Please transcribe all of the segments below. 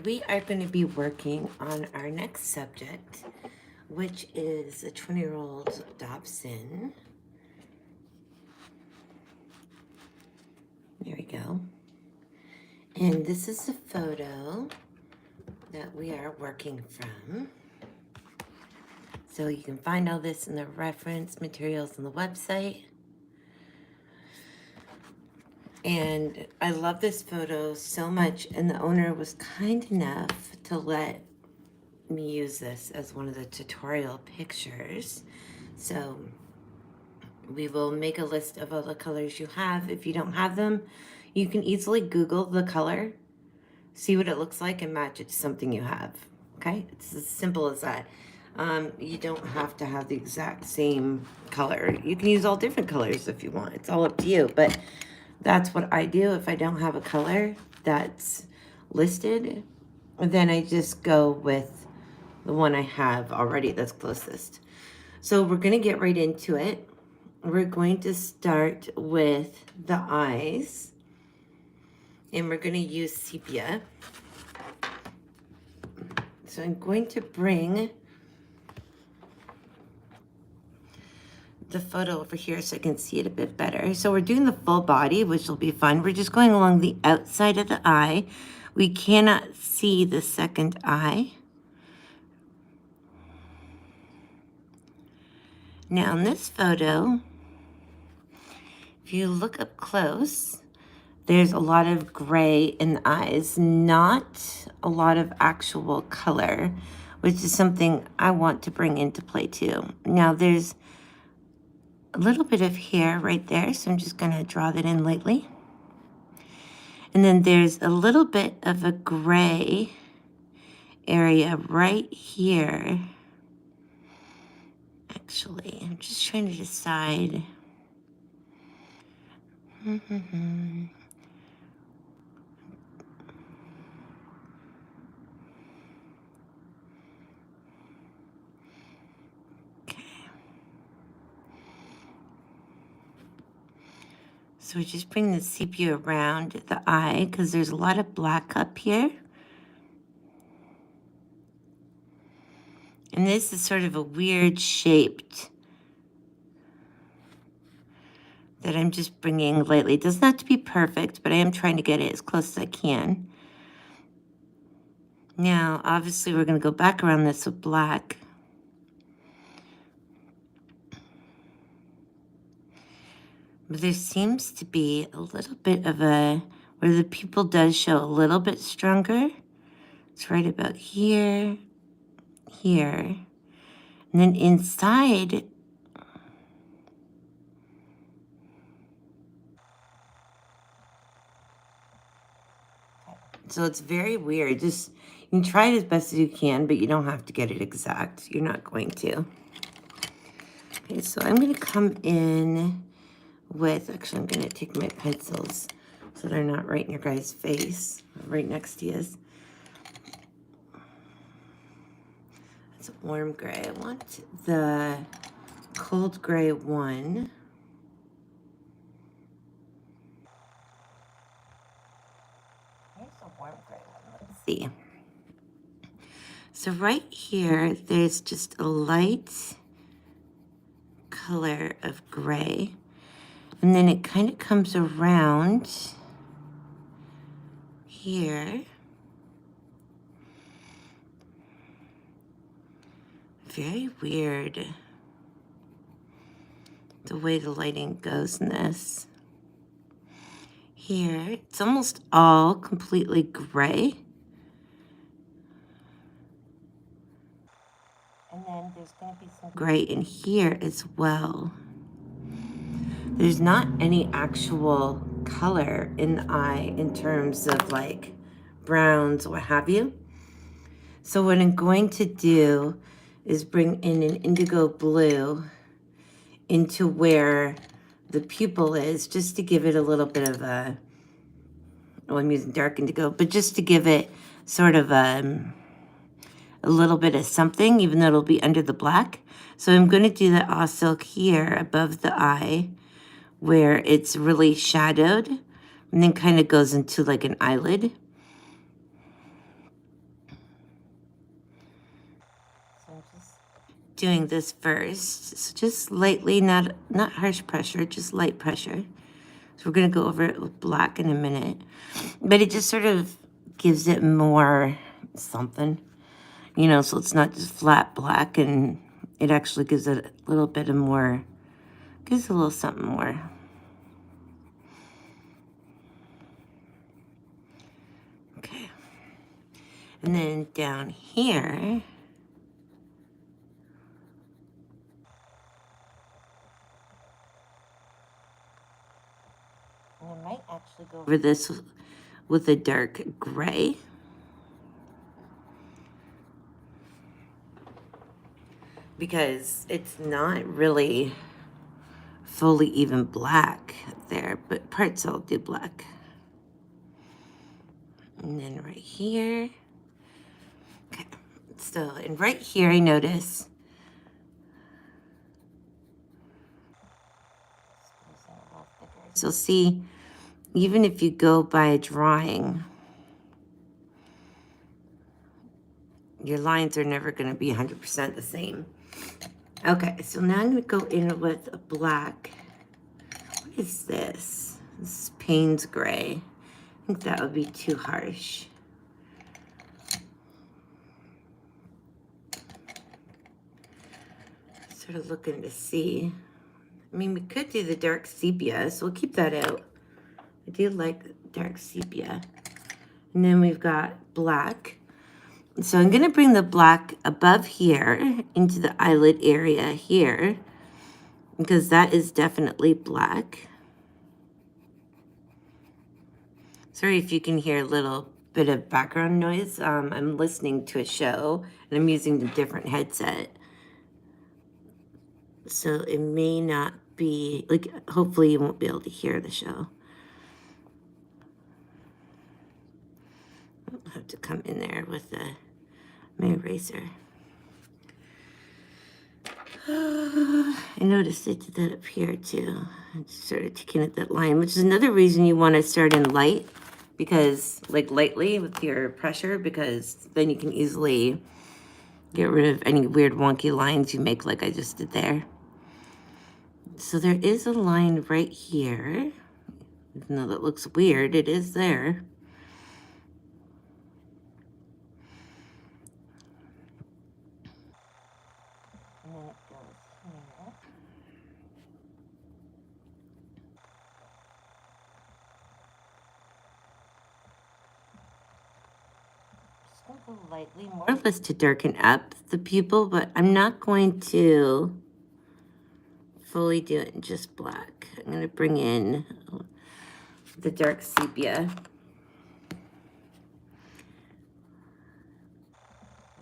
we are going to be working on our next subject, which is a 20-year-old Dobson. There we go. And this is a photo that we are working from. So you can find all this in the reference materials on the website. And I love this photo so much, and the owner was kind enough to let me use this as one of the tutorial pictures. So we will make a list of all the colors you have. If you don't have them, you can easily Google the color, see what it looks like, and match it to something you have. Okay, it's as simple as that. You don't have to have the exact same color. You can use all different colors if you want. It's all up to you, but that's what I do. If I don't have a color that's listed, then I just go with the one I have already that's closest. So we're going to get right into it. We're going to start with the eyes, and we're going to use sepia. So I'm going to bring the photo over here so I can see it a bit better. So we're doing the full body, which will be fun. We're just going along the outside of the eye. We cannot see the second eye. Now in this photo, if you look up close, there's a lot of gray in the eyes, not a lot of actual color, which is something I want to bring into play too. Now there's a little bit of hair right there, so I'm just going to draw that in lightly. And then there's a little bit of a gray area right here. Actually, I'm just trying to decide. So we just bring the sepia around the eye because there's a lot of black up here. And this is sort of a weird shaped that I'm just bringing lightly. It doesn't have to be perfect, but I am trying to get it as close as I can. Now, obviously, we're going to go back around this with black. But there seems to be a little bit of a, where the pupil does show a little bit stronger. It's right about here, here. And then inside, so it's very weird. Just, you can try it as best as you can, but you don't have to get it exact. You're not going to. Okay, so I'm going to come in with, actually, I'm going to take my pencils so they're not right in your guy's face, right next to his. It's a warm gray. I want the cold gray one. Here's a warm gray one. Let's see. So right here, there's just a light color of gray. And then it kind of comes around here. Very weird the way the lighting goes in this. Here, it's almost all completely gray. And then there's going to be some gray in here as well. There's not any actual color in the eye in terms of like browns, what have you. So what I'm going to do is bring in an indigo blue into where the pupil is, just to give it a little bit of a, oh, I'm using dark indigo, but just to give it sort of a little bit of something, even though it'll be under the black. So I'm going to do that also here above the eye, where it's really shadowed, and then kind of goes into like an eyelid. So I'm just doing this first. So just lightly, not harsh pressure, just light pressure. So we're gonna go over it with black in a minute. But it just sort of gives it more something, you know, so it's not just flat black, and it actually gives it a little bit of more, gives it a little something more. Okay. And then down here, I might actually go over this with a dark gray. Because it's not really fully even black there, but parts I'll do black. And then right here. Okay, so, and right here I notice so see, even if you go by a drawing, your lines are never going to be 100% the same. Okay, so now I'm going to go in with a black. What is this? This is Payne's gray. I think that would be too harsh. Sort of looking to see. I mean, we could do the dark sepia, so we'll keep that out. I do like dark sepia. And then we've got black. So I'm going to bring the black above here into the eyelid area here, because that is definitely black. Sorry if you can hear a little bit of background noise. I'm listening to a show, and I'm using a different headset. So it may not be, like, hopefully you won't be able to hear the show. I'll have to come in there with my eraser. I noticed I did that up here too. I just started taking at that line, which is another reason you want to start in light, because, like, lightly with your pressure, because then you can easily get rid of any weird wonky lines you make, like I just did there. So there is a line right here. Even though that looks weird, it is there. And then it goes here. Just going to go lightly, more or less to darken up the pupil, but I'm not going to fully do it in just black. I'm going to bring in the dark sepia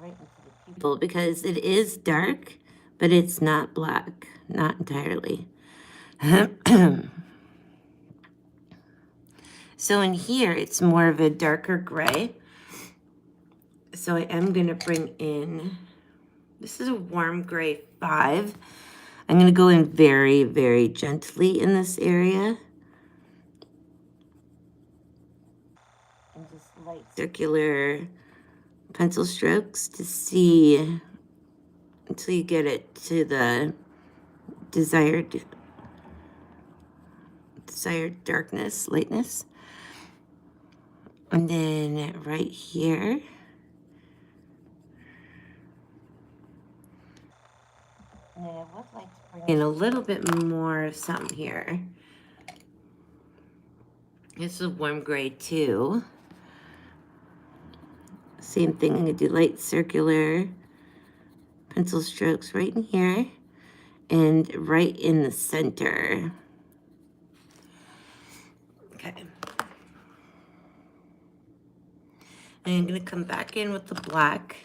right into the pupil, because it is dark, but it's not black, not entirely. So in here, it's more of a darker gray. So I am going to bring in, this is a warm gray 5. I'm going to go in very, very gently in this area. And just light circular pencil strokes to see until you get it to the desired darkness, lightness. And then right here. And then I would like to bring in a little bit more of something here. This is warm gray 2. Same thing, I'm going to do light circular pencil strokes right in here and right in the center. Okay. And I'm going to come back in with the black.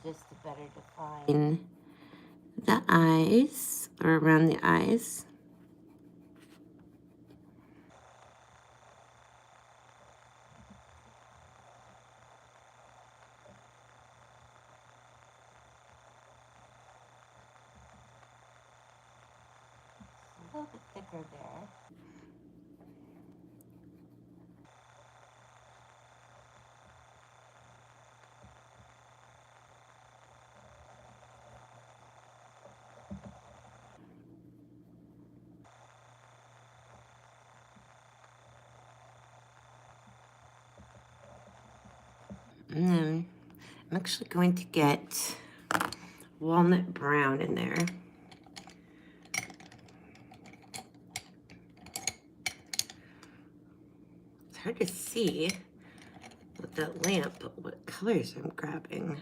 Just to better define the eyes, or around the eyes. A little bit thicker there. And then I'm actually going to get walnut brown in there. It's hard to see with that lamp what colors I'm grabbing.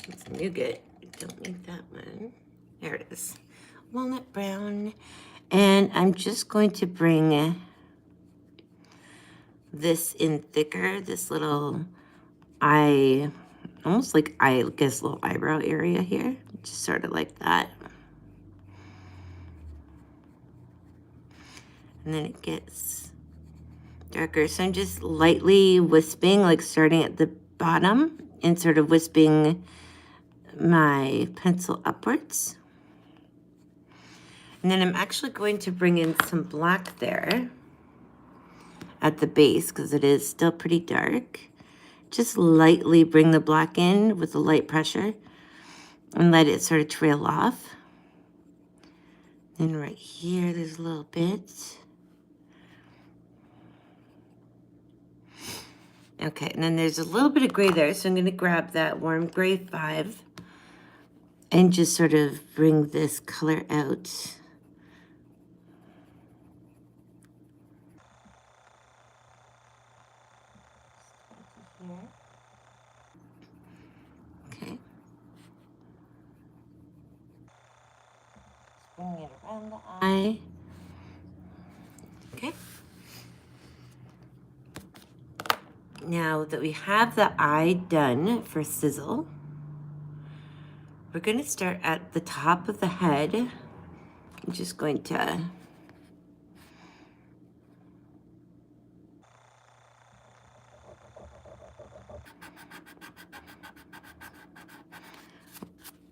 It's nougat. I don't need that one. There it is. Walnut brown. And I'm just going to bring this in thicker, this little eye, almost like I guess little eyebrow area here. Just sort of like that. And then it gets darker. So I'm just lightly wisping, like starting at the bottom and sort of wisping my pencil upwards. And then I'm actually going to bring in some black there at the base because it is still pretty dark. Just lightly bring the black in with a light pressure and let it sort of trail off. Then right here, there's a little bit. Okay, and then there's a little bit of gray there, so I'm going to grab that warm gray 5 and just sort of bring this color out. Okay. Just bring it around the eye. Okay. Now that we have the eye done for Sizzle, we're going to start at the top of the head. I'm just going to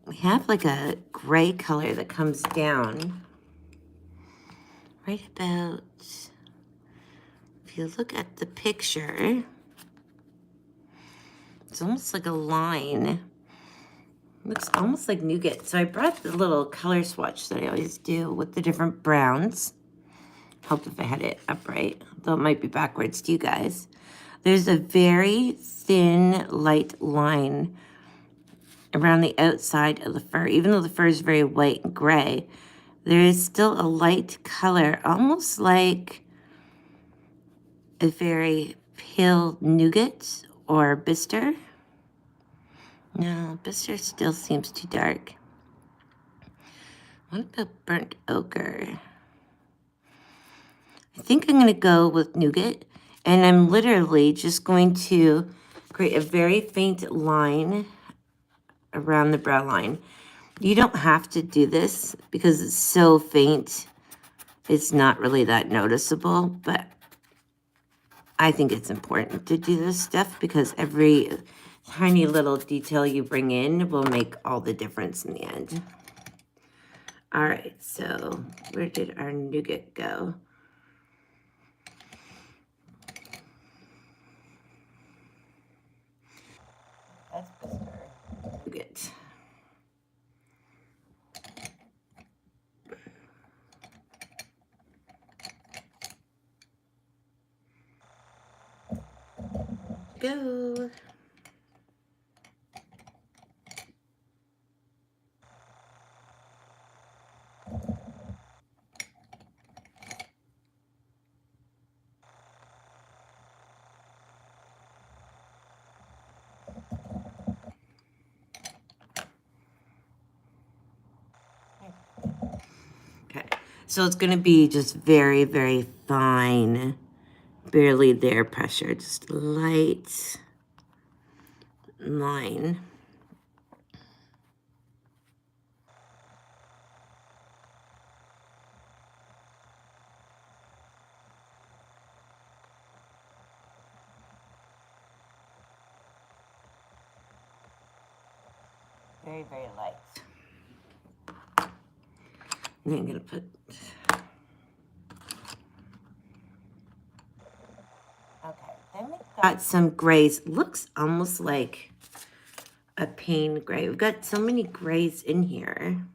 we have like a gray color that comes down right about, if you look at the picture, it's almost like a line. Looks almost like nougat. So I brought the little color swatch that I always do with the different browns. Helped if I had it upright, though it might be backwards to you guys. There's a very thin, light line around the outside of the fur. Even though the fur is very white and gray, there is still a light color, almost like a very pale nougat or bister. No, bister still seems too dark. What about burnt ochre? I think I'm going to go with nougat, and I'm literally just going to create a very faint line around the brow line. You don't have to do this because it's so faint. It's not really that noticeable, but I think it's important to do this stuff because every tiny little detail you bring in will make all the difference in the end. All right, so where did our nougat go? That's Mr. Nougat. Go. Okay, so it's going to be just very, very fine, barely there pressure, just light line. Very, very light. And then I'm going to put... Okay, then we've got some grays. Looks almost like a pain gray. We've got so many grays in here.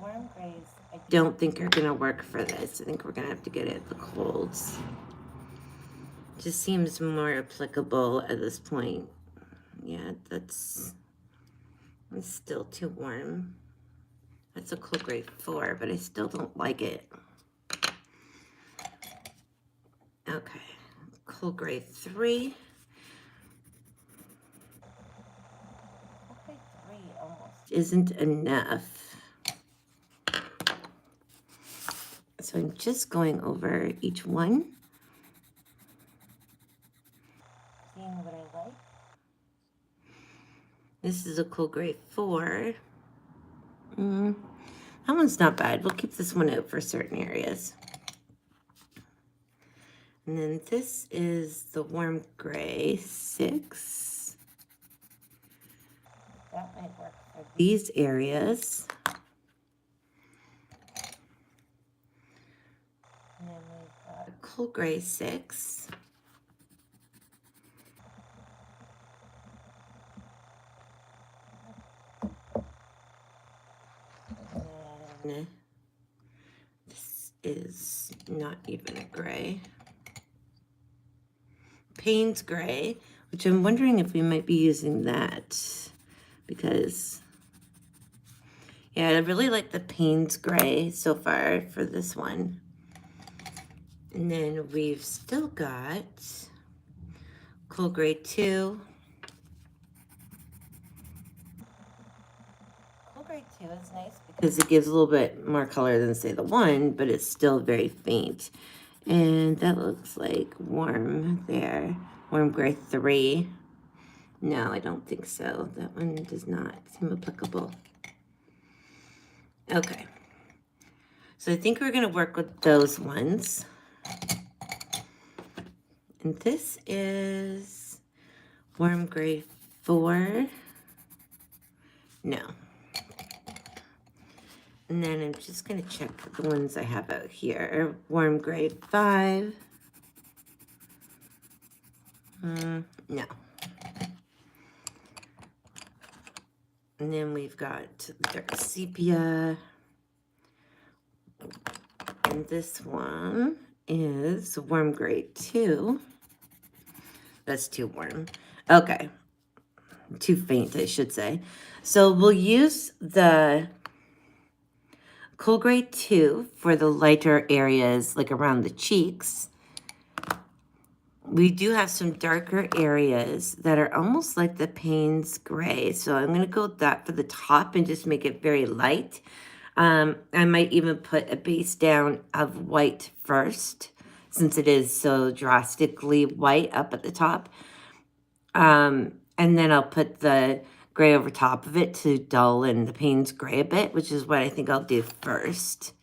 One I don't think are gonna work for this. I think we're gonna have to get it the colds. Just seems more applicable at this point. Yeah, it's still too warm. That's a cool grade 4, but I still don't like it. Okay, cool grade 3. Grade 3 almost isn't enough. So I'm just going over each one. Seeing what I like. This is a cool grade 4. That one's not bad. We'll keep this one out for certain areas. And then this is the warm gray 6. That might work for these areas. And then we've got a cool gray 6. And this is not even a gray. Payne's gray, which I'm wondering if we might be using that because, yeah, I really like the Payne's gray so far for this one. And then we've still got cool gray 2. Cool gray 2 is nice because it gives a little bit more color than, say, the 1, but it's still very faint. And that looks like warm there. Warm gray 3. No, I don't think so. That one does not seem applicable. Okay. So I think we're going to work with those ones. And this is warm gray 4. No. And then I'm just going to check the ones I have out here. Warm gray 5. No. And then we've got dark sepia. And this one is warm gray 2. That's too warm. Okay. Too faint, I should say. So we'll use the cool gray 2 for the lighter areas, like around the cheeks. We do have some darker areas that are almost like the Payne's gray. So I'm going to go with that for the top and just make it very light. I might even put a base down of white first, since it is so drastically white up at the top. And then I'll put the gray over top of it to dull in the Payne's gray a bit, which is what I think I'll do first.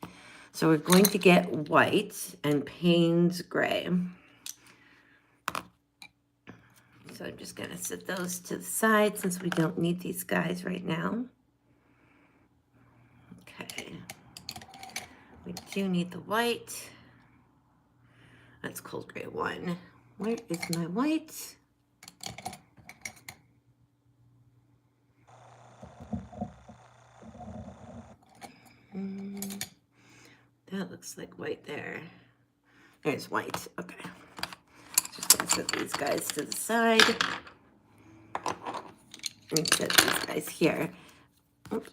So we're going to get white and Payne's gray. So I'm just going to set those to the side since we don't need these guys right now. Okay. We do need the white. That's cold gray 1. Where is my white? That looks like white there. There's white. Okay. Just going to set these guys to the side. And set these guys here. Oops.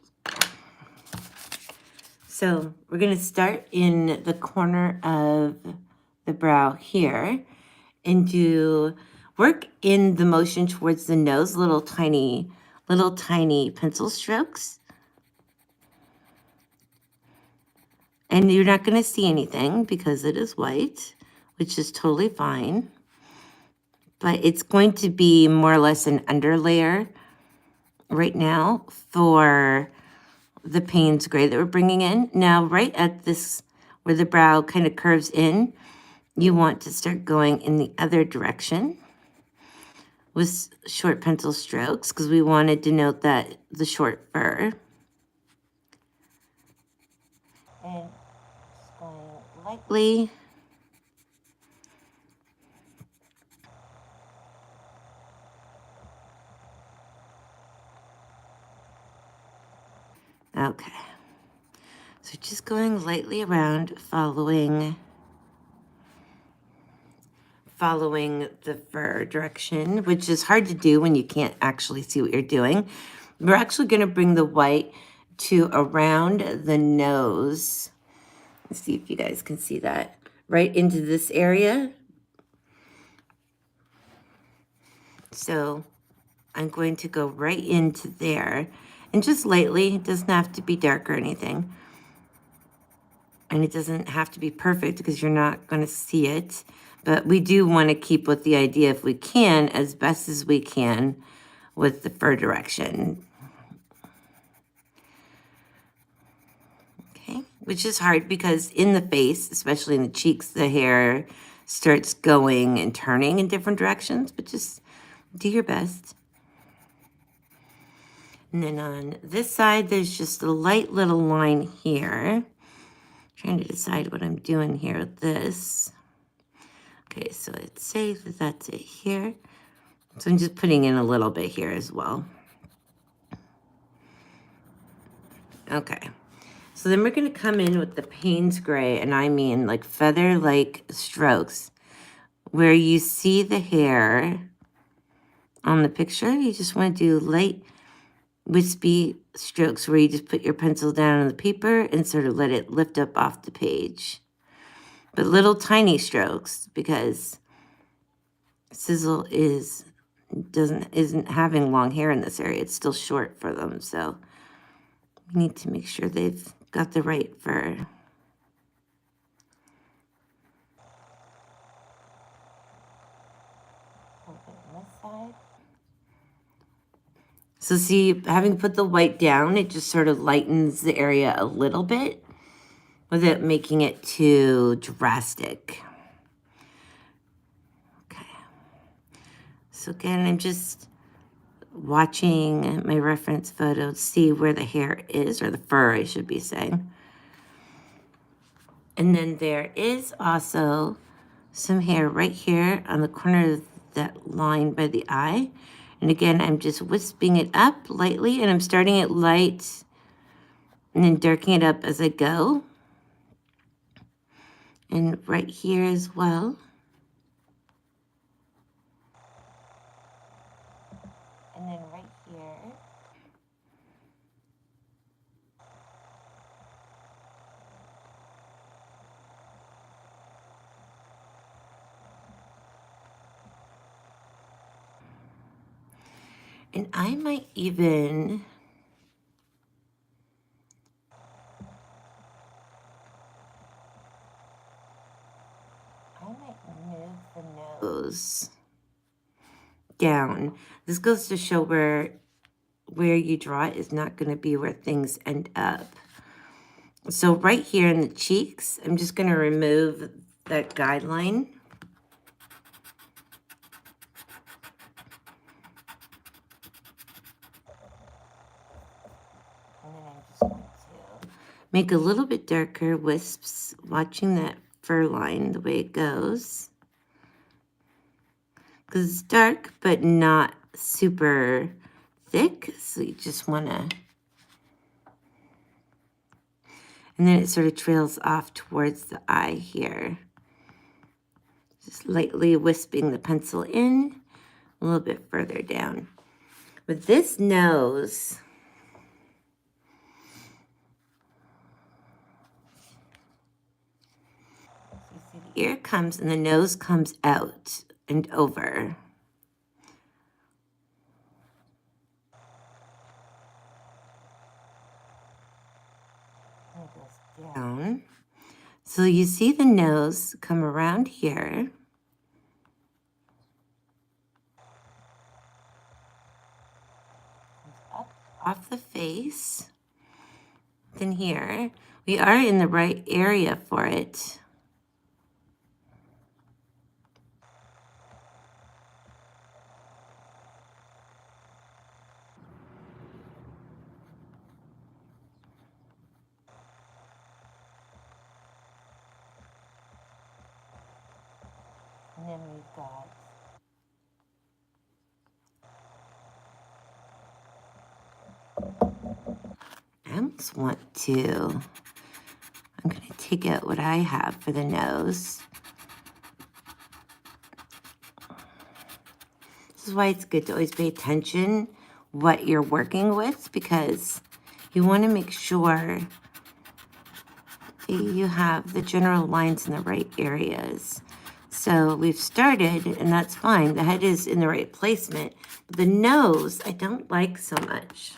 So we're going to start in the corner of the brow here and do work in the motion towards the nose, little tiny pencil strokes. And you're not going to see anything because it is white, which is totally fine. But it's going to be more or less an underlayer right now for the Payne's gray that we're bringing in. Now, right at this, where the brow kind of curves in, you want to start going in the other direction with short pencil strokes because we want to denote that the short fur. And just going lightly. Okay. So just going lightly around, following the fur direction, which is hard to do when you can't actually see what you're doing. We're actually going to bring the white to around the nose. Let's see if you guys can see that. Right into this area. So I'm going to go right into there. And just lightly, it doesn't have to be dark or anything. And it doesn't have to be perfect because you're not going to see it. But we do want to keep with the idea, if we can, as best as we can, with the fur direction. Okay, which is hard because in the face, especially in the cheeks, the hair starts going and turning in different directions, but just do your best. And then on this side, there's just a light little line here. Trying to decide what I'm doing here with this. Okay, so I'd say that that's it here. So I'm just putting in a little bit here as well. Okay, so then we're gonna come in with the Payne's Gray, and I mean like feather-like strokes. Where you see the hair on the picture, you just wanna do light wispy strokes where you just put your pencil down on the paper and sort of let it lift up off the page. But little tiny strokes, because Sizzle isn't having long hair in this area. It's still short for them, so we need to make sure they've got the right fur. So see, having put the white down, it just sort of lightens the area a little bit without making it too drastic. Okay. So again, I'm just watching my reference photo to see where the hair is, or the fur, I should be saying. And then there is also some hair right here on the corner of that line by the eye. And again, I'm just wisping it up lightly, and I'm starting it light and then darkening it up as I go. And right here as well. And then right here. And I might even move the nose down. This goes to show where you draw it is not going to be where things end up. So right here in the cheeks, I'm just going to remove that guideline. And then I'm just going to make a little bit darker wisps, watching that fur line, the way it goes. Because it's dark, but not super thick. So you just want to... And then it sort of trails off towards the eye here. Just lightly wisping the pencil in a little bit further down. With this nose, you see the ear comes and the nose comes out and over. And it goes down. So you see the nose come around here. Up off the face. Then here, we are in the right area for it. And then we've got I almost want to take out what I have for the nose. This is why it's good to always pay attention what you're working with, because you want to make sure you have the general lines in the right areas. So we've started, and that's fine. The head is in the right placement. But the nose, I don't like so much.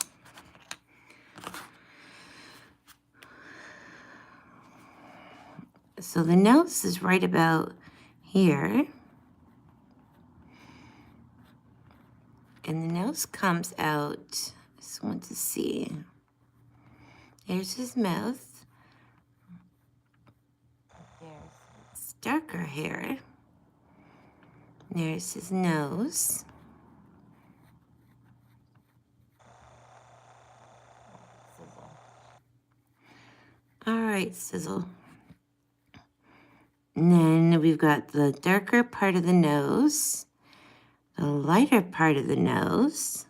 So the nose is right about here. And the nose comes out, I just want to see. There's his mouth. It's darker here. There's his nose. All right, Sizzle. And then we've got the darker part of the nose, the lighter part of the nose.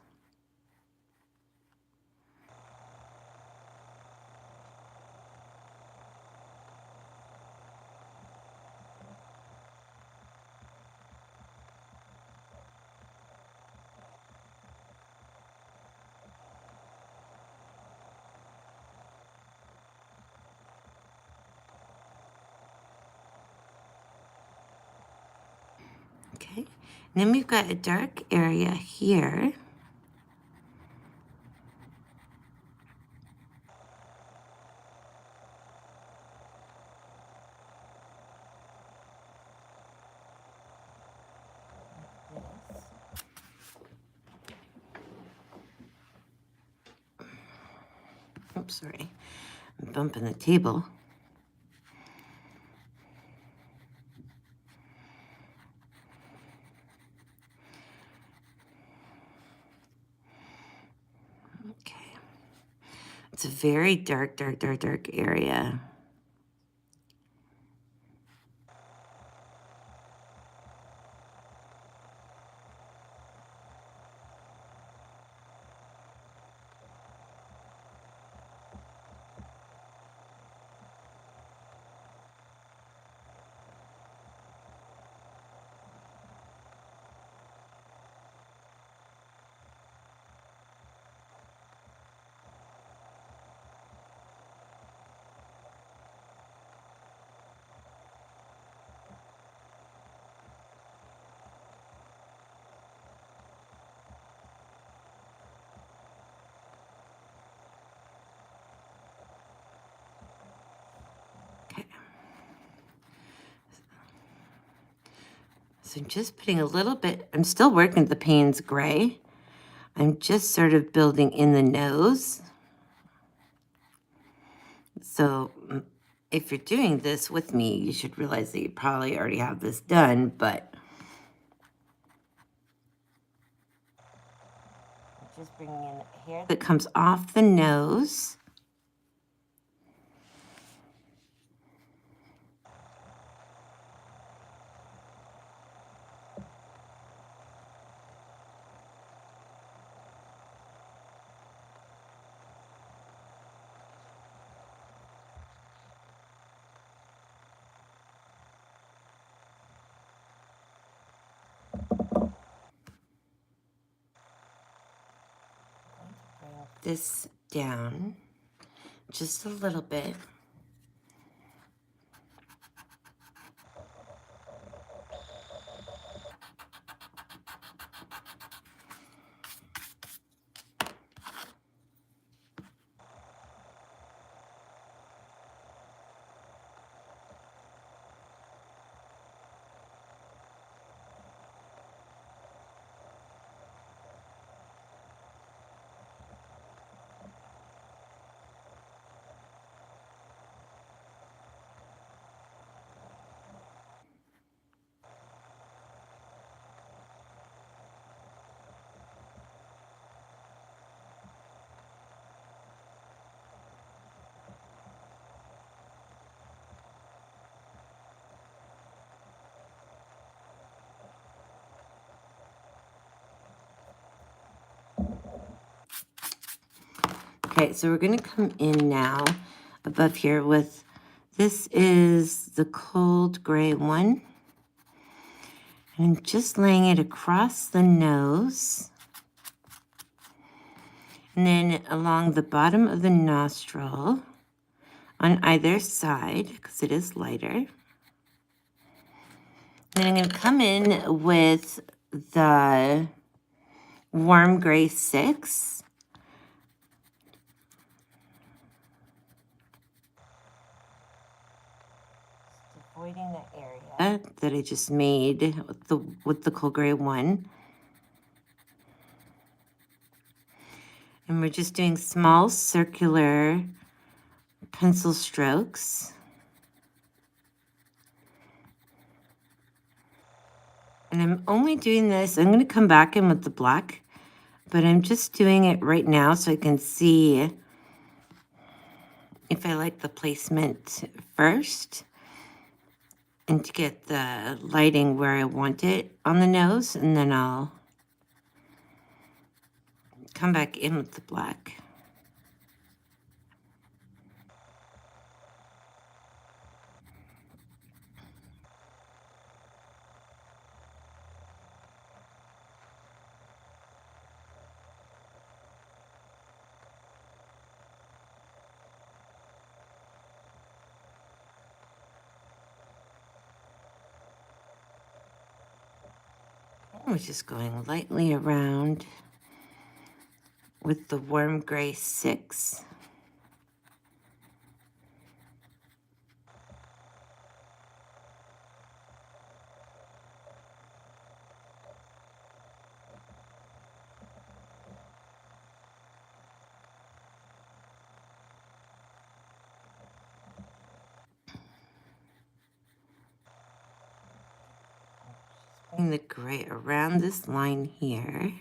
Okay, and then we've got a dark area here. Oops, sorry, I'm bumping the table. Okay, it's a very dark area. Okay. So I'm just putting a little bit, I'm still working the Payne's gray. I'm just sort of building in the nose. So if you're doing this with me, you should realize that you probably already have this done, but just bringing in hair that comes off the nose. This down just a little bit. Okay, so we're going to come in now above here with This is the cold gray one. And I'm just laying it across the nose. And then along the bottom of the nostril on either side, because it is lighter. And then I'm going to come in with the warm gray 6. Avoiding the area that I just made with the cold gray 1. And we're just doing small circular pencil strokes. And I'm only doing this, I'm going to come back in with the black, but I'm just doing it right now so I can see if I like the placement first and to get the lighting where I want it on the nose, and then I'll come back in with the black. We're just going lightly around with the warm gray 6. Bring the gray around this line here.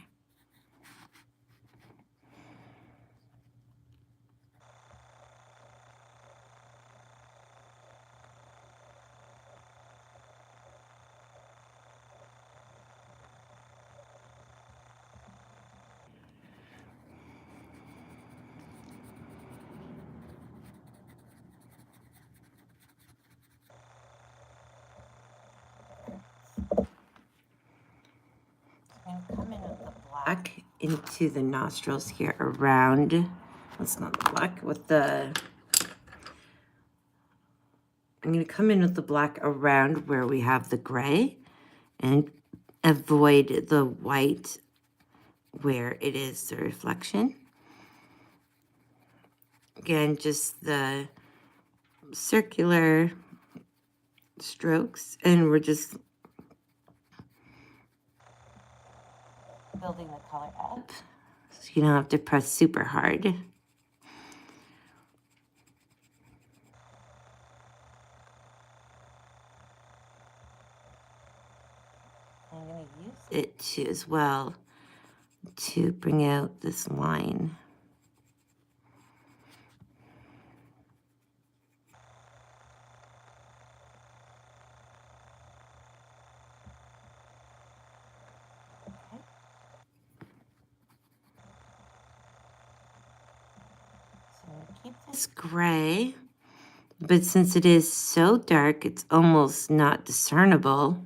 I'm going to come in with the black into the nostrils here around. That's not the black, with the... I'm going to come in with the black around where we have the gray and avoid the white where it is the reflection. Again, just the circular strokes, and we're just building the color up so you don't have to press super hard. I'm going to use it to, as well, to bring out this line. Keep this gray, but since it is so dark, it's almost not discernible.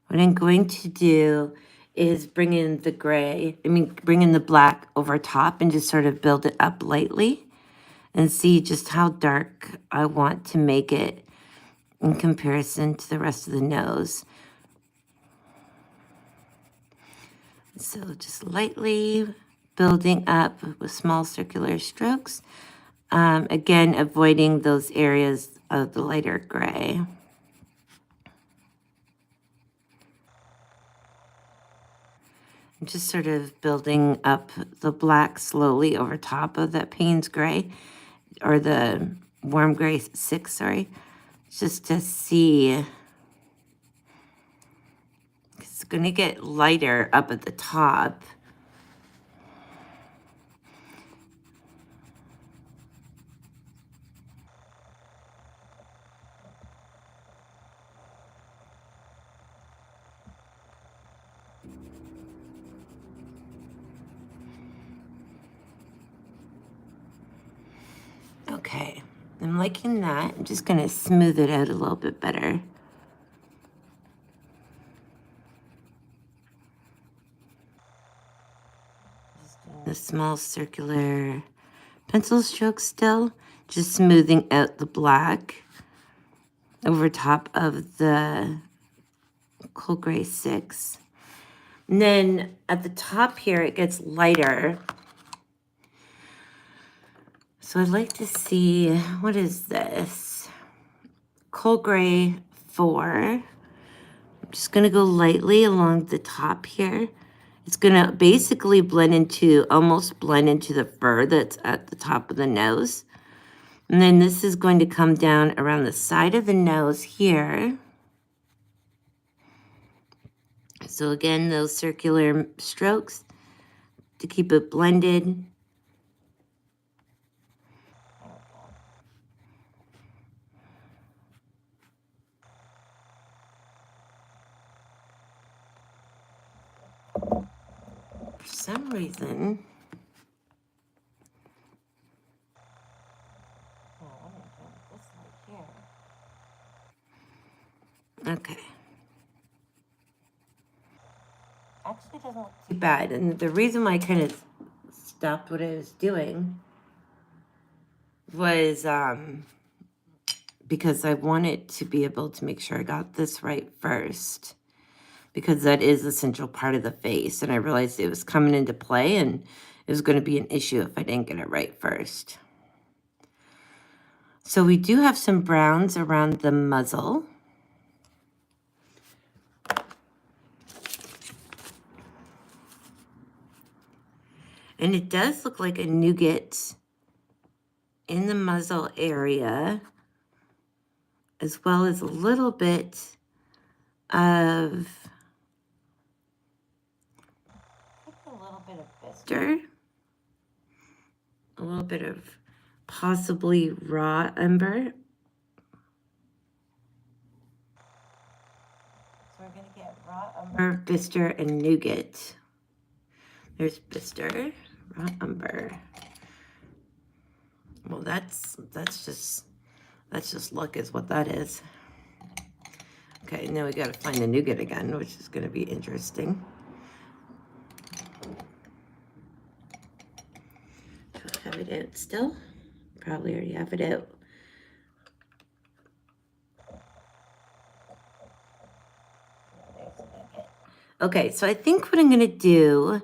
What I'm going to do is bring in the bring in the black over top and just sort of build it up lightly and see just how dark I want to make it in comparison to the rest of the nose. So just lightly building up with small circular strokes. Again, avoiding those areas of the lighter gray. I'm just sort of building up the black slowly over top of that Payne's gray, or the warm gray 6, sorry, just to see. It's going to get lighter up at the top. Okay, I'm liking that. I'm just going to smooth it out a little bit better. Just doing the small circular pencil stroke still, just smoothing out the black over top of the Cold Gray 6. And then at the top here, it gets lighter. So I'd like to see, what is this? Cold Gray 4. I'm just going to go lightly along the top here. It's going to basically almost blend into the fur that's at the top of the nose. And then this is going to come down around the side of the nose here. So again, those circular strokes to keep it blended. For some reason, okay. Actually doesn't look too bad. And the reason why I kind of stopped what I was doing was because I wanted to be able to make sure I got this right first, because that is the central part of the face. And I realized it was coming into play and it was going to be an issue if I didn't get it right first. So we do have some browns around the muzzle. And it does look like a nougat in the muzzle area, as well as a little bit of bister, a little bit of possibly raw umber. So we're going to get raw umber, bister, and nougat. There's bister, raw umber. Well, that's just luck is what that is. Okay, now we got to find the nougat again, which is going to be interesting. Do I have it out still? Probably already have it out. Okay, so I think what I'm going to do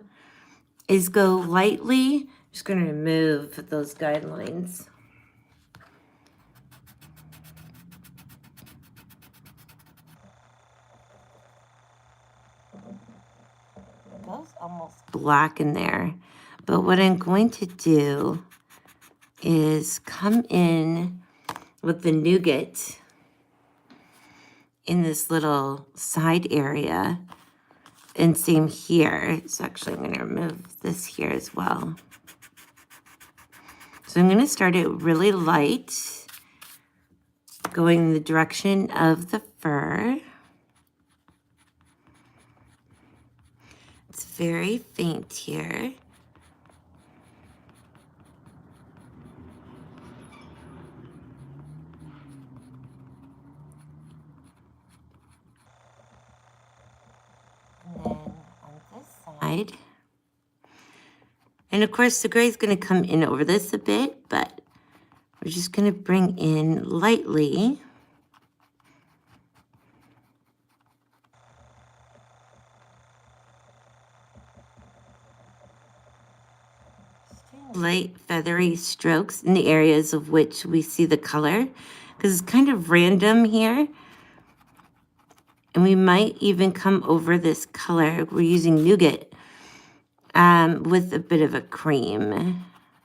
is go lightly. Just going to remove those guidelines. It goes almost black in there. But what I'm going to do is come in with the nougat in this little side area. And same here. So actually, I'm going to remove this here as well. So I'm going to start it really light, going in the direction of the fur. It's very faint here. And then on this side. And of course, the gray is going to come in over this a bit, but we're just going to bring in lightly. Light feathery strokes in the areas of which we see the color, because it's kind of random here. And we might even come over this color. We're using nougat with a bit of a cream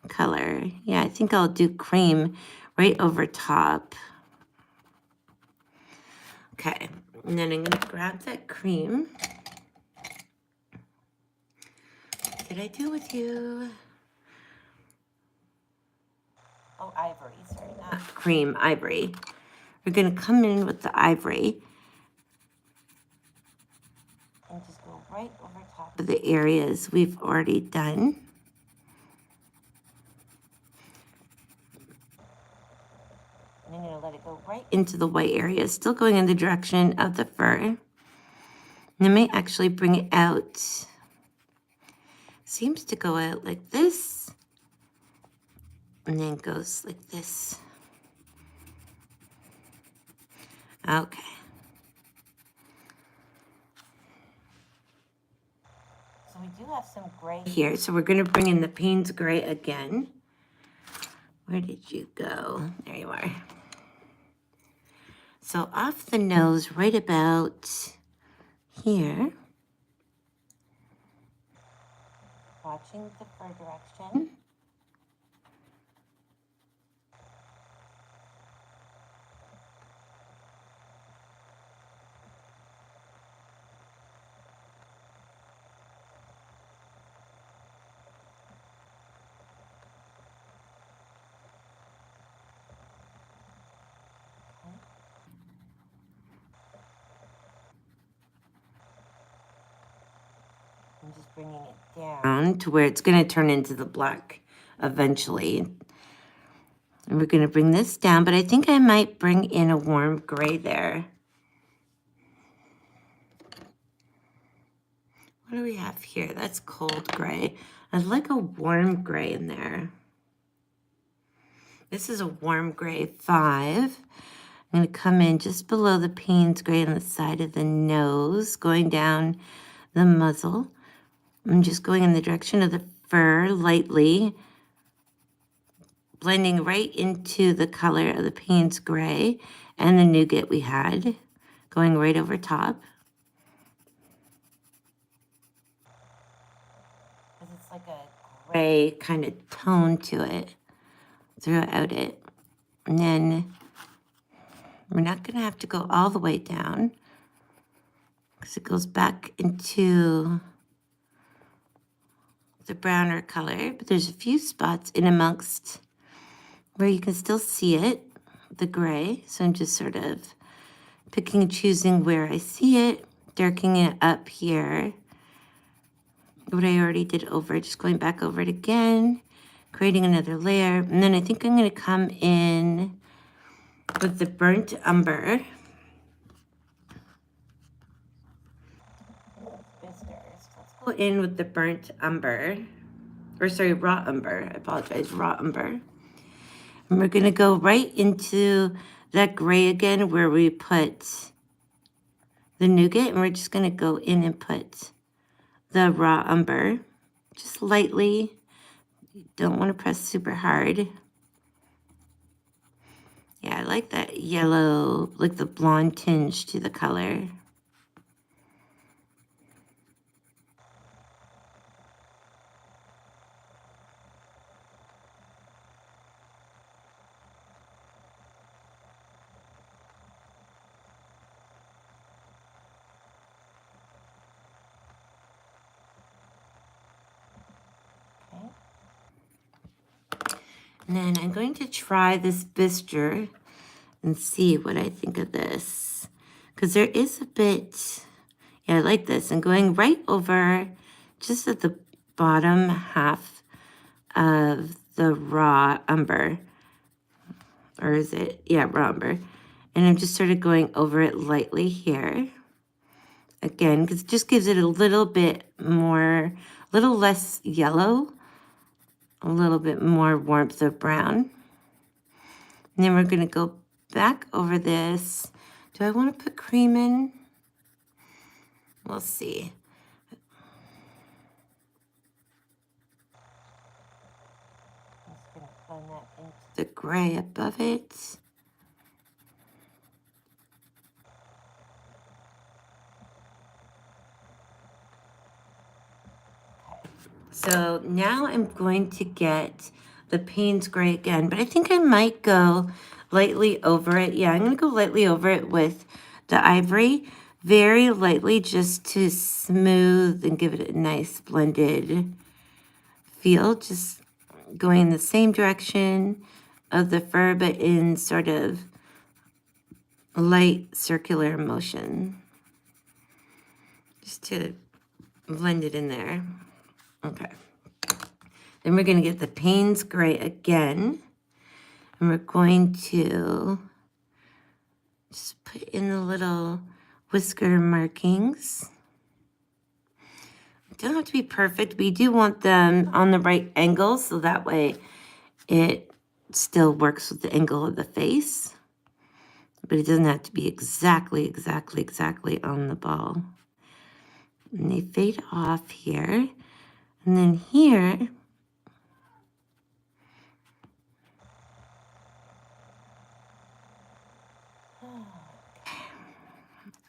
color. Yeah, I think I'll do cream right over top. Okay, and then I'm going to grab that cream. What did I do with you? Oh, ivory, sorry, not cream, ivory. We're going to come in with the ivory and just go right over top of the areas we've already done. I'm going to let it go right into the white area, still going in the direction of the fur. And I may actually bring it out. Seems to go out like this, and then goes like this. Okay. So we do have some gray here, so we're going to bring in the Payne's gray again. Where did you go? There you are. So off the nose, right about here. Watching the fur direction. I'm just bringing it down to where it's going to turn into the black eventually. And we're going to bring this down, but I think I might bring in a warm gray there. What do we have here? That's cold gray. I'd like a warm gray in there. This is a warm gray 5. I'm going to come in just below the Payne's gray on the side of the nose, going down the muzzle. I'm just going in the direction of the fur lightly, blending right into the color of the Payne's gray and the nougat we had, going right over top. Because it's like a gray kind of tone to it throughout it. And then we're not going to have to go all the way down because it goes back into the browner color, but there's a few spots in amongst where you can still see it, the gray. So I'm just sort of picking and choosing where I see it, darkening it up here. What I already did over, just going back over it again, creating another layer. And then I think I'm going to come in with the burnt umber. Let's go in with the burnt umber, or sorry, raw umber. I apologize, raw umber. And we're going to go right into that gray again where we put the nougat, and we're just going to go in and put the raw umber just lightly. You don't want to press super hard. Yeah, I like that yellow, like the blonde tinge to the color. And then I'm going to try this bistre and see what I think of this. Because there is a bit, yeah, I like this. And going right over just at the bottom half of the raw umber. Or is it? Yeah, raw umber. And I'm just sort of going over it lightly here. Again, because it just gives it a little bit more, a little less yellow. A little bit more warmth of brown. And then we're going to go back over this. Do I want to put cream in? We'll see. I'm just going to blend that into the gray above it. So now I'm going to get the Payne's gray again, but I think I might go lightly over it. Yeah, I'm going to go lightly over it with the ivory, very lightly, just to smooth and give it a nice blended feel. Just going in the same direction of the fur, but in sort of light circular motion, just to blend it in there. Okay. Then we're going to get the Payne's gray again. And we're going to just put in the little whisker markings. Don't have to be perfect. We do want them on the right angle, so that way it still works with the angle of the face. But it doesn't have to be exactly on the ball. And they fade off here. And then here,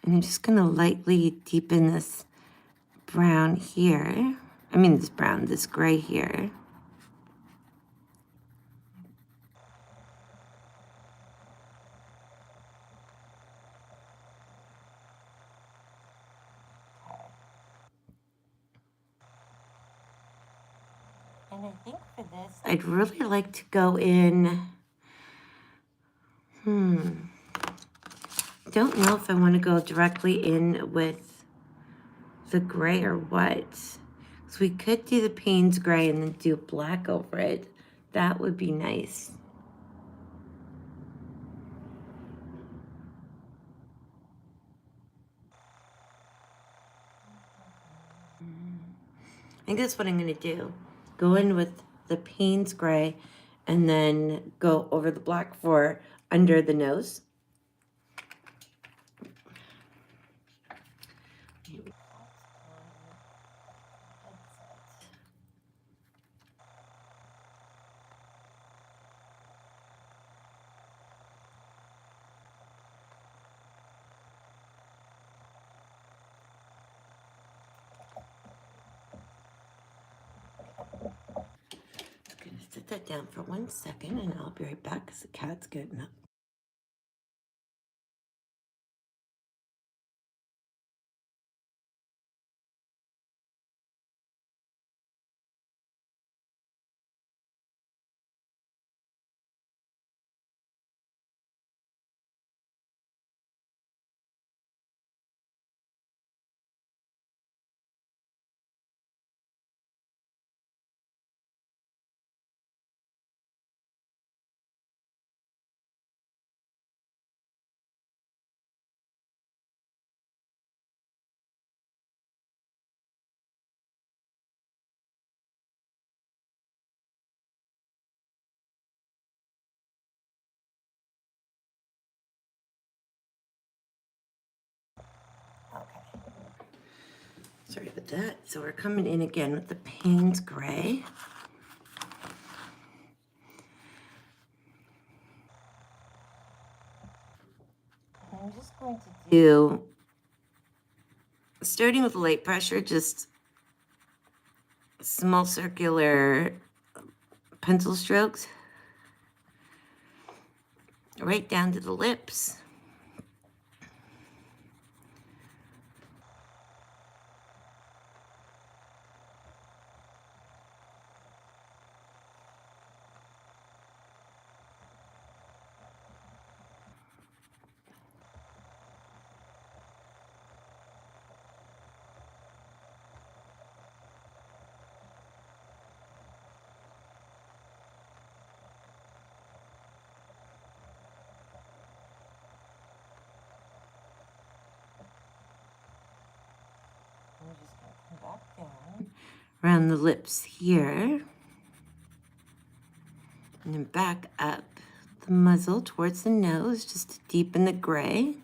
and I'm just gonna lightly deepen this brown here. I mean this brown, this gray here. And I think for this, I'd really like to go in, don't know if I want to go directly in with the gray or what. So we could do the Payne's gray and then do black over it. That would be nice. I think that's what I'm going to do. Go in with the Payne's gray and then go over the black for under the nose. Set that down for 1 second and I'll be right back because the cat's getting up. Okay. Sorry about that. So we're coming in again with the Payne's gray. I'm just going to do, starting with light pressure, just small circular pencil strokes right down to the lips. I'm just going to come back down around the lips here, and then back up the muzzle towards the nose just to deepen the gray.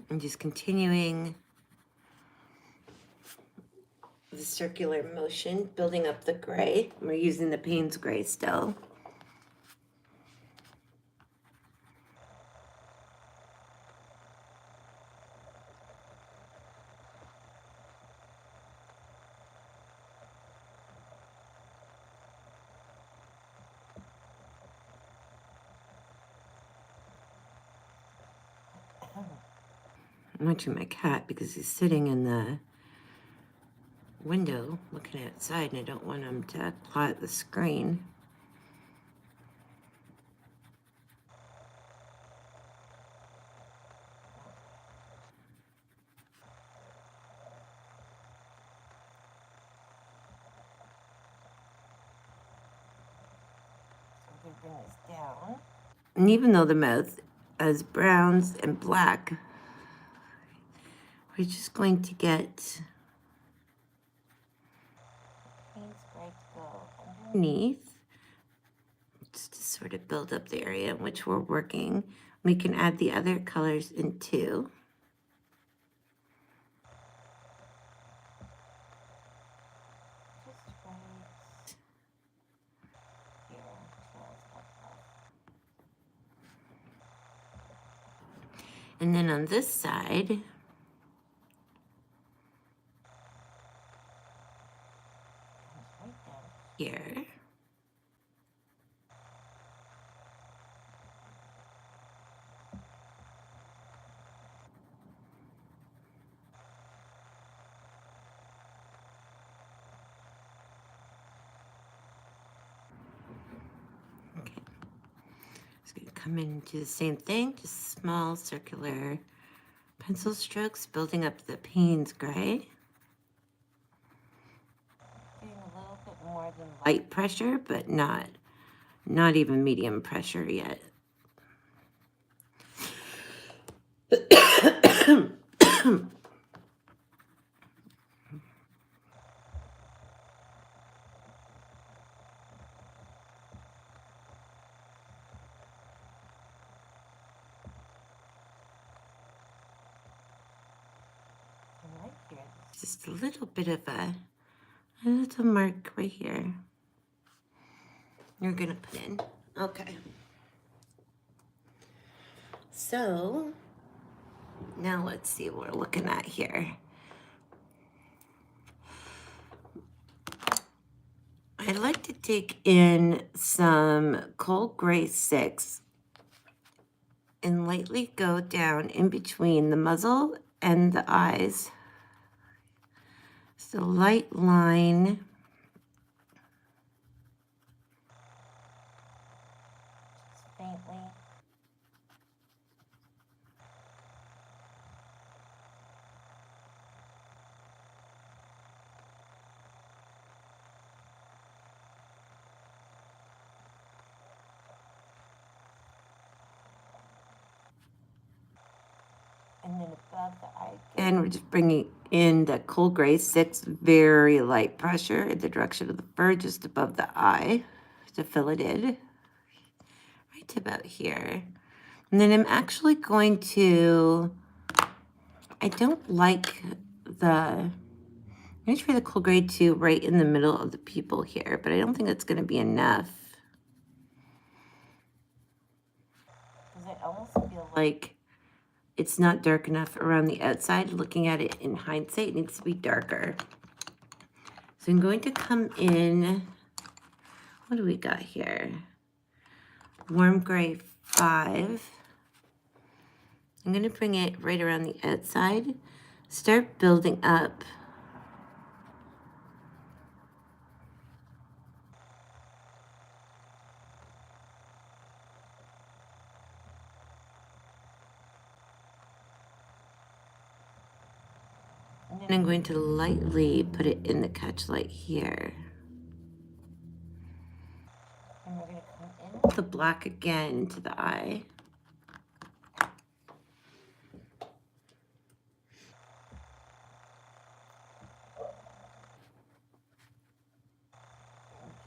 And just continuing the circular motion, building up the gray. We're using the Payne's gray still. I'm watching my cat because he's sitting in the window looking outside and I don't want him to claw at the screen. So I'm going to bring this down. And even though the mouth has browns and black, we're just going to get paint spray to go underneath, just to sort of build up the area in which we're working. We can add the other colors in too. Just right here. And then on this side, here. Okay. Just gonna come in and do the same thing, just small circular pencil strokes, building up the Payne's gray. Doing a little bit more than light pressure, but not even medium pressure yet. Right here, just a little bit of a little mark right here. You're gonna put in. Okay. So now let's see what we're looking at here. I'd like to take in some cold gray 6 and lightly go down in between the muzzle and the eyes. So light line. Just faintly. And then above the eye again, we're just bringing in the cold gray 6, very light pressure in the direction of the fur, just above the eye to fill it in, right to about here. And then I'm actually going to, I don't like the, I'm going to try the cold gray 2 right in the middle of the pupil here, but I don't think that's going to be enough. Because I almost feel like it's not dark enough around the outside. Looking at it in hindsight, it needs to be darker. So I'm going to come in, what do we got here? Warm gray 5. I'm going to bring it right around the outside. Start building up. And then I'm going to lightly put it in the catch light here. And we're going to come in with the black again into the eye. I'm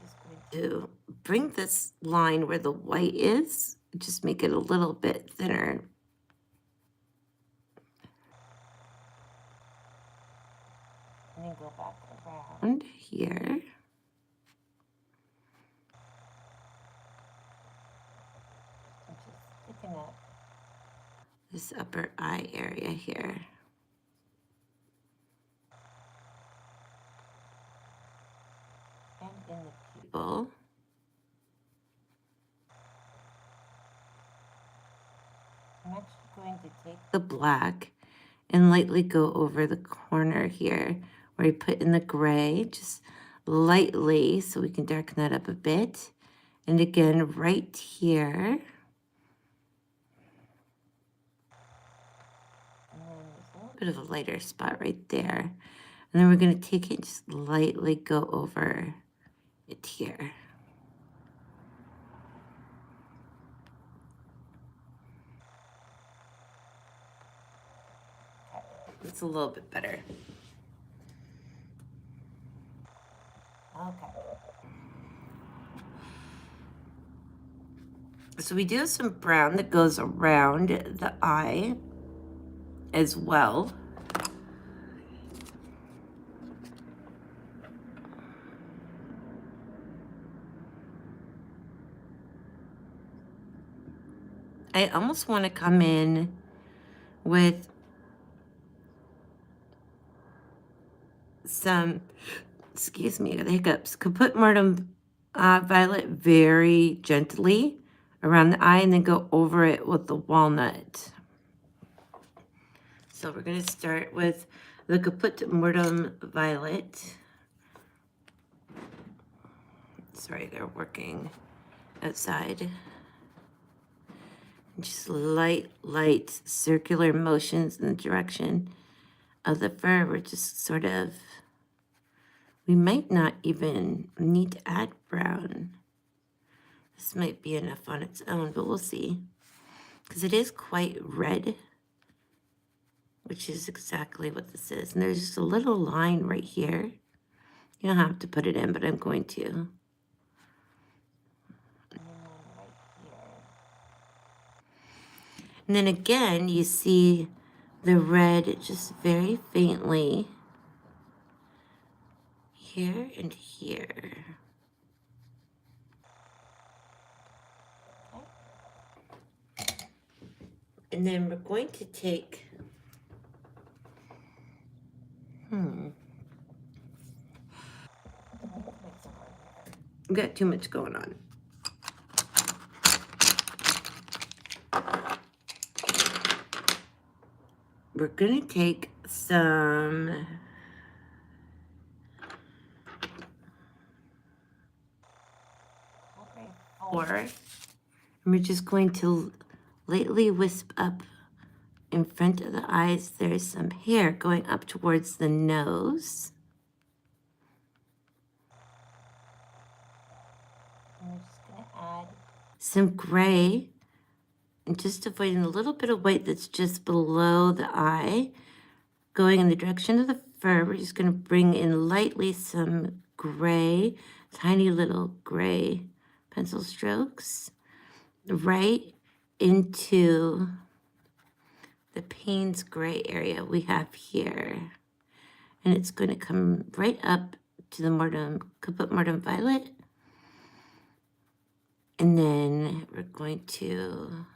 just going to bring this line where the white is, just make it a little bit thinner. And then go back around here. I'm just picking up this upper eye area here. And in the pupil. I'm actually going to take the black and lightly go over the corner here where we put in the gray, just lightly, so we can darken that up a bit. And again, right here. And then there's a little bit of a lighter spot right there. And then we're going to take it and just lightly go over it here. It's a little bit better. Okay. So we do have some brown that goes around the eye as well. I almost want to come in with some, excuse me, the hiccups. Could put Martum Violet very gently around the eye and then go over it with the walnut. So we're going to start with the Kaput Mortem Violet. Sorry, they're working outside. Just light circular motions in the direction of the fur. We're just sort of, we might not even need to add brown. This might be enough on its own, but we'll see. Because it is quite red, which is exactly what this is. And there's just a little line right here. You don't have to put it in, but I'm going to. And then again, you see the red just very faintly here and here. And then we're going to take, we've got too much going on. We're going to take some and we're just going to lightly wisp up in front of the eyes. There's some hair going up towards the nose. And we're just going to add some gray and just avoiding a little bit of white that's just below the eye. Going in the direction of the fur, we're just going to bring in lightly some gray, tiny little gray pencil strokes right into the Payne's gray area we have here. And it's going to come right up to the Kaput Mortem Violet. And then we're going to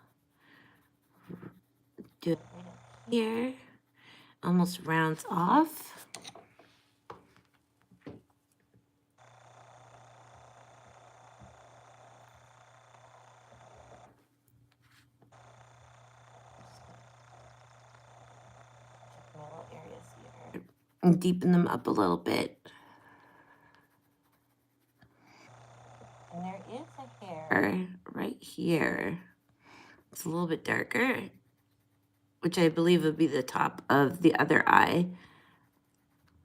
do it right up here. Almost rounds off. And deepen them up a little bit. And there is a hair right here. It's a little bit darker, which I believe would be the top of the other eye,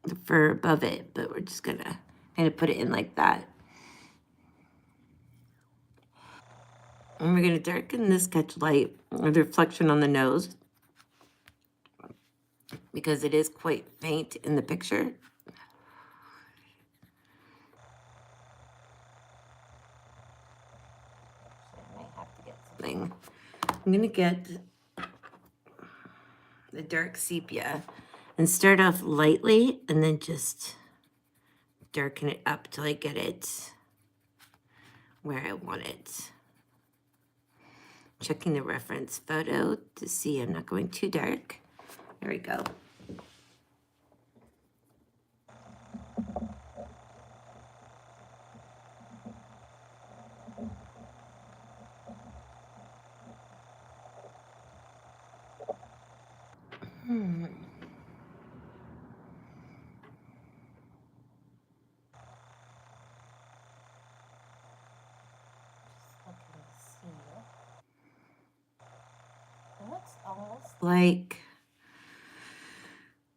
the fur above it, but we're just gonna kind of put it in like that. And we're gonna darken this sketch light, or the reflection on the nose, because it is quite faint in the picture. I might have to get something. I'm gonna get the dark sepia and start off lightly and then just darken it up till I get it where I want it. Checking the reference photo to see I'm not going too dark. There we go. like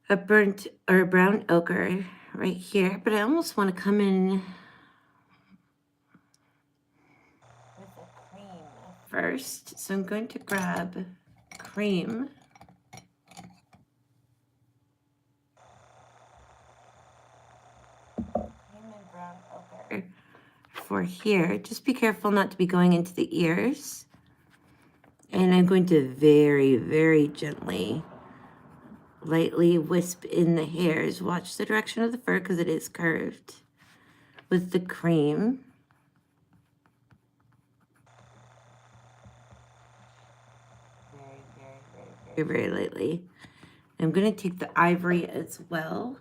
a burnt or a brown ochre right here, but I almost want to come in with a cream first. So I'm going to grab cream. Cream and brown ochre for here. Just be careful not to be going into the ears. And I'm going to very, very gently, lightly wisp in the hairs. Watch the direction of the fur because it is curved with the cream. Very, very lightly. I'm going to take the ivory as well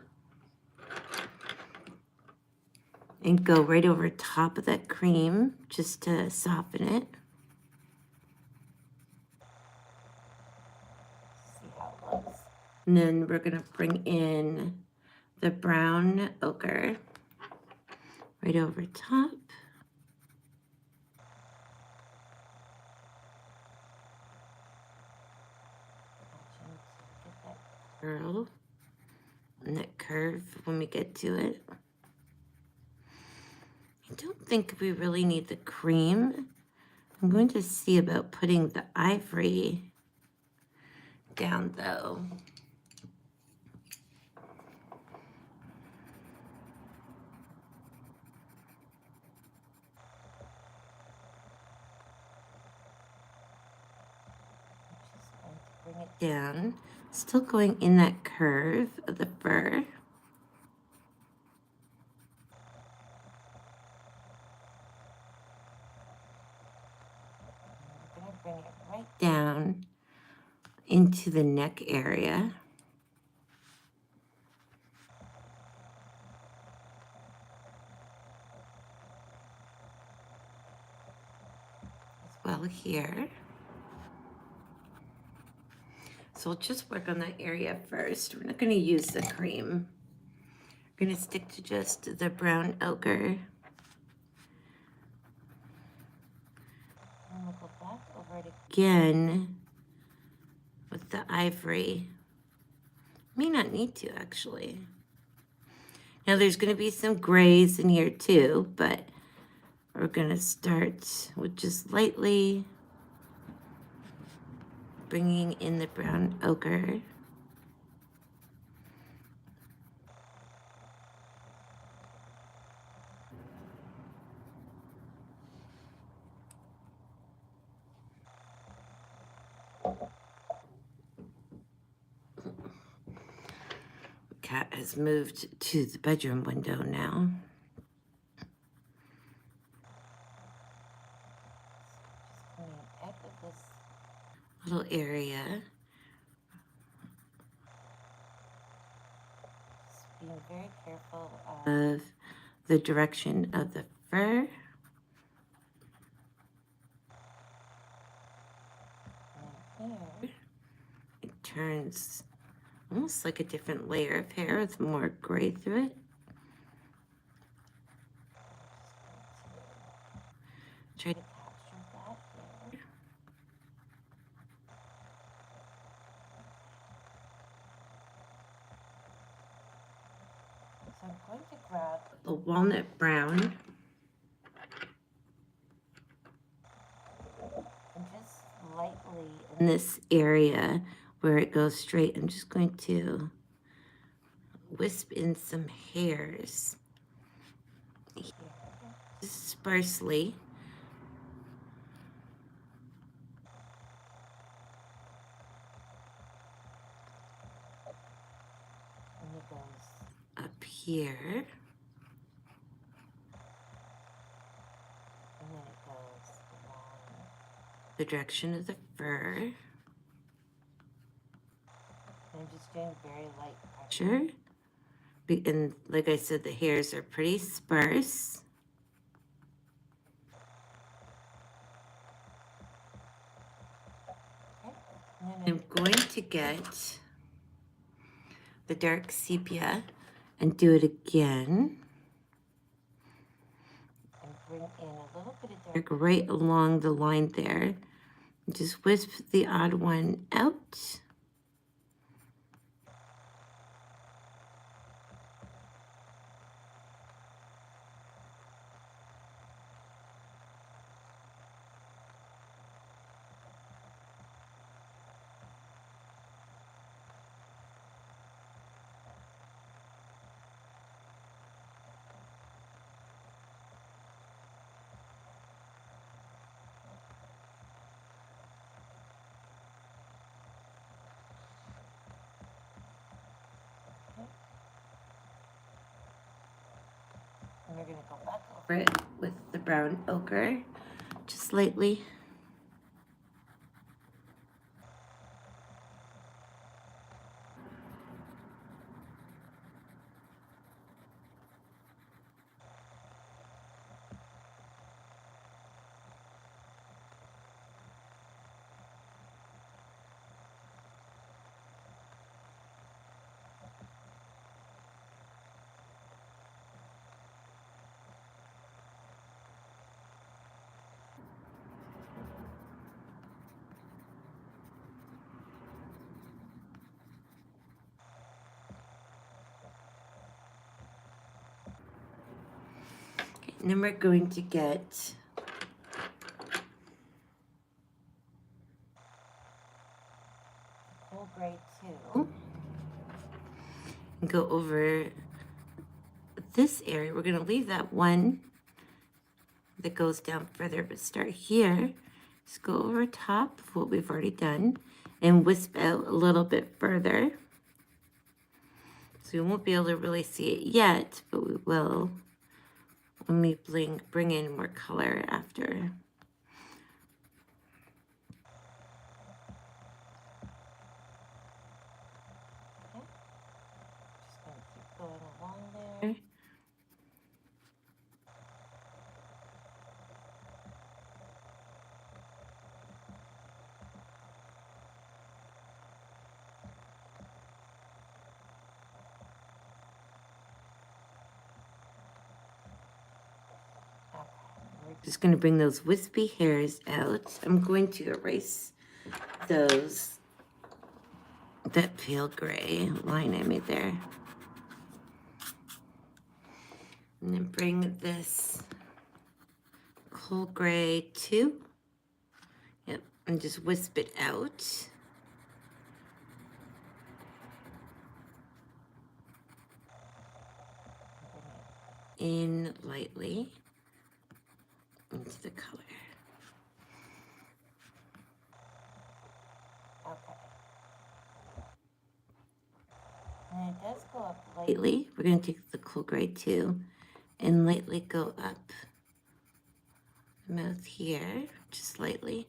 and go right over top of that cream just to soften it. See how it looks. And then we're going to bring in the brown ochre right over top. Curl and that curve when we get to it. I don't think we really need the cream. I'm going to see about putting the ivory down though. Just going to bring it down, still going in that curve of the fur. I'm going to bring it right down into the neck area. As well here. So we'll just work on that area first. We're not going to use the cream. We're going to stick to just the brown ochre. And we'll go back over it again with the ivory. May not need to, actually. Now there's going to be some grays in here too, but we're going to start with just lightly bringing in the brown ochre. Cat has moved to the bedroom window now. Just coming out of this little area. Just being very careful of the direction of the fur. And here it turns almost like a different layer of hair with more gray through it. Try to capture that there. So I'm going to grab the walnut brown and just lightly in this area where it goes straight, I'm just going to wisp in some hairs here, just sparsely. And it goes up here. And then it goes along the direction of the fur. I'm just doing very light pressure. And like I said, the hairs are pretty sparse. Okay. And then I'm going to get the dark sepia and do it again. And bring in a little bit of dark right along the line there. Just wisp the odd one out. And we're going to go back over it with the brown ochre, just lightly. And then we're going to get cool gray 2 and go over this area. We're going to leave that one that goes down further, but start here. Just go over top of what we've already done and wisp out a little bit further. So we won't be able to really see it yet, but we will when we bring in more color after. Okay. Just going to keep going along there. Just going to bring those wispy hairs out. I'm going to erase that pale gray line I made there. And then bring this cool gray 2. Yep, and just wisp it out. In lightly into the color. Okay. And it does go up lightly. We're going to take the cool gray 2 and lightly go up the mouth here, just lightly.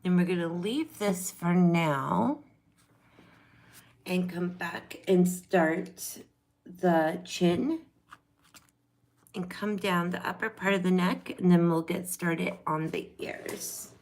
And we're going to leave this for now and come back and start the chin and come down the upper part of the neck, and then we'll get started on the ears.